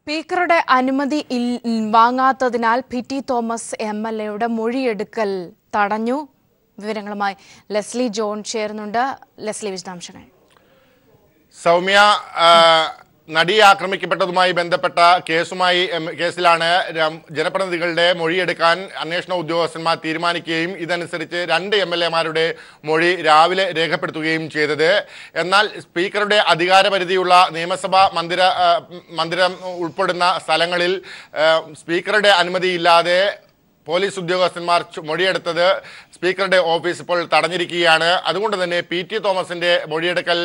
സ്പീക്കറുടെ അനുമതി വാങ്ങാത്തതിനാൽ PT. Thomas എം.എൽ.എയുടെ മൊഴിയെടുക്കൽ തടഞ്ഞു. വിവരങ്ങളുമായി ലെസ്ലി ജോൺ ചേരുന്നുണ്ട്. ലെസ്ലി, വിശദാംശങ്ങൾ. സൗമ്യ, നടിയെ ആക്രമിക്കപ്പെട്ടതുമായി ബന്ധപ്പെട്ട കേസിലാണ് ജനപ്രതിനിധികളുടെ മൊഴിയെടുക്കാൻ അന്വേഷണ ഉദ്യോഗസ്ഥന്മാർ തീരുമാനിക്കുകയും ഇതനുസരിച്ച് 2 എം.എൽ.എമാരുടെ മൊഴി രാവിലെ രേഖപ്പെടുത്തുകയും ചെയ്തത്. എന്നാൽ സ്പീക്കറുടെ അധികാരപരിധിയുള്ള നിയമസഭാ മന്ദിരം ഉൾപ്പെടുന്ന സ്ഥലങ്ങളിൽ സ്പീക്കറുടെ അനുമതിയില്ലാതെ പോലീസ് ഉദ്യോഗസ്ഥന്മാർ മൊഴിയെടുത്തത് സ്പീക്കറുടെ ഓഫീസ് ഇപ്പോൾ തടഞ്ഞിരിക്കുകയാണ്. അതുകൊണ്ട് തന്നെ പി.ടി. തോമസിന്റെ മൊഴിയെടുക്കൽ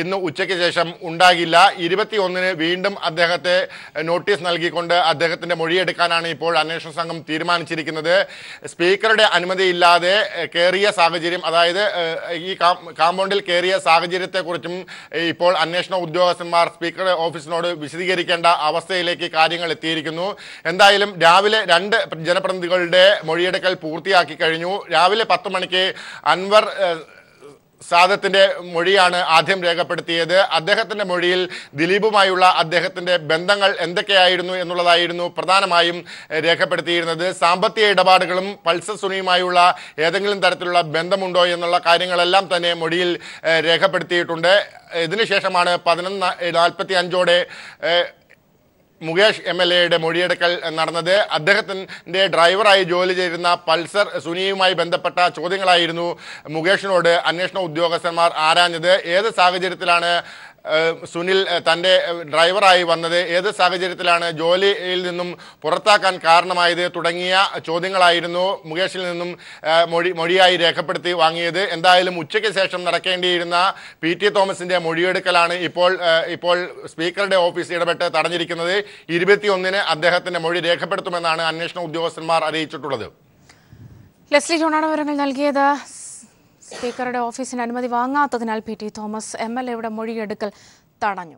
ഇന്ന് ഉച്ചയ്ക്ക് ശേഷം ഉണ്ടാകില്ല. 21-ന് വീണ്ടും അദ്ദേഹത്തെ നോട്ടീസ് നൽകിക്കൊണ്ട് അദ്ദേഹത്തിന്റെ മൊഴിയെടുക്കാനാണ് ഇപ്പോൾ അന്വേഷണ സംഘം തീരുമാനിച്ചിരിക്കുന്നത്. സ്പീക്കറുടെ അനുമതിയില്ലാതെ കയറിയ സാഹചര്യം, അതായത് ഈ കാമ്പൗണ്ടിൽ കയറിയ സാഹചര്യത്തെക്കുറിച്ചും ഇപ്പോൾ അന്വേഷണ ഉദ്യോഗസ്ഥന്മാർ സ്പീക്കറുടെ ഓഫീസിനോട് വിശദീകരിക്കേണ്ട അവസ്ഥയിലേക്ക് കാര്യങ്ങൾ എത്തിയിരിക്കുന്നു. എന്തായാലും രാവിലെ 2 ജനപ്രതിനിധികൾ മൊഴിയെടുക്കൽ പൂർത്തിയാക്കി കഴിഞ്ഞു. രാവിലെ 10 മണിക്ക് അൻവർ സാദത്തിന്റെ മൊഴിയാണ് ആദ്യം രേഖപ്പെടുത്തിയത്. അദ്ദേഹത്തിന്റെ മൊഴിയിൽ ദിലീപുമായുള്ള അദ്ദേഹത്തിന്റെ ബന്ധങ്ങൾ എന്തൊക്കെയായിരുന്നു എന്നുള്ളതായിരുന്നു പ്രധാനമായും രേഖപ്പെടുത്തിയിരുന്നത്. സാമ്പത്തിക ഇടപാടുകളും പൾസർ സുനിയുമായുള്ള ഏതെങ്കിലും തരത്തിലുള്ള ബന്ധമുണ്ടോ എന്നുള്ള കാര്യങ്ങളെല്ലാം തന്നെ മൊഴിയിൽ രേഖപ്പെടുത്തിയിട്ടുണ്ട്. ഇതിനുശേഷമാണ് 11:45 മുകേഷ് എം.എൽ.എയുടെ മൊഴിയെടുക്കൽ നടന്നത്. അദ്ദേഹത്തിൻ്റെ ഡ്രൈവറായി ജോലി ചെയ്തിരുന്ന പൾസർ സുനിയുമായി ബന്ധപ്പെട്ട ചോദ്യങ്ങളായിരുന്നു മുകേഷിനോട് അന്വേഷണ ഉദ്യോഗസ്ഥന്മാർ ആരാഞ്ഞത്. ഏത് സാഹചര്യത്തിലാണ് സുനിൽ തൻ്റെ ഡ്രൈവറായി വന്നത്, ഏത് സാഹചര്യത്തിലാണ് ജോലിയിൽ നിന്നും പുറത്താക്കാൻ കാരണമായത് തുടങ്ങിയ ചോദ്യങ്ങളായിരുന്നു മുകേഷിൽ നിന്നും മൊഴിയായി രേഖപ്പെടുത്തി വാങ്ങിയത്. എന്തായാലും ഉച്ചയ്ക്ക് ശേഷം നടക്കേണ്ടിയിരുന്ന പി.ടി. തോമസിന്റെ മൊഴിയെടുക്കലാണ് ഇപ്പോൾ സ്പീക്കറുടെ ഓഫീസ് ഇടപെട്ട് തടഞ്ഞിരിക്കുന്നത്. 21-ന് അദ്ദേഹത്തിന്റെ മൊഴി രേഖപ്പെടുത്തുമെന്നാണ് അന്വേഷണ ഉദ്യോഗസ്ഥന്മാർ അറിയിച്ചിട്ടുള്ളത്. ലെസ്ലി ജോണാണ് വിവരങ്ങൾ നൽകിയത്. സ്പീക്കറുടെ ഓഫീസിന് അനുമതി വാങ്ങാത്തതിനാൽ പി.ടി. തോമസ് എം.എൽ.എയുടെ മൊഴിയെടുക്കൽ തടഞ്ഞു.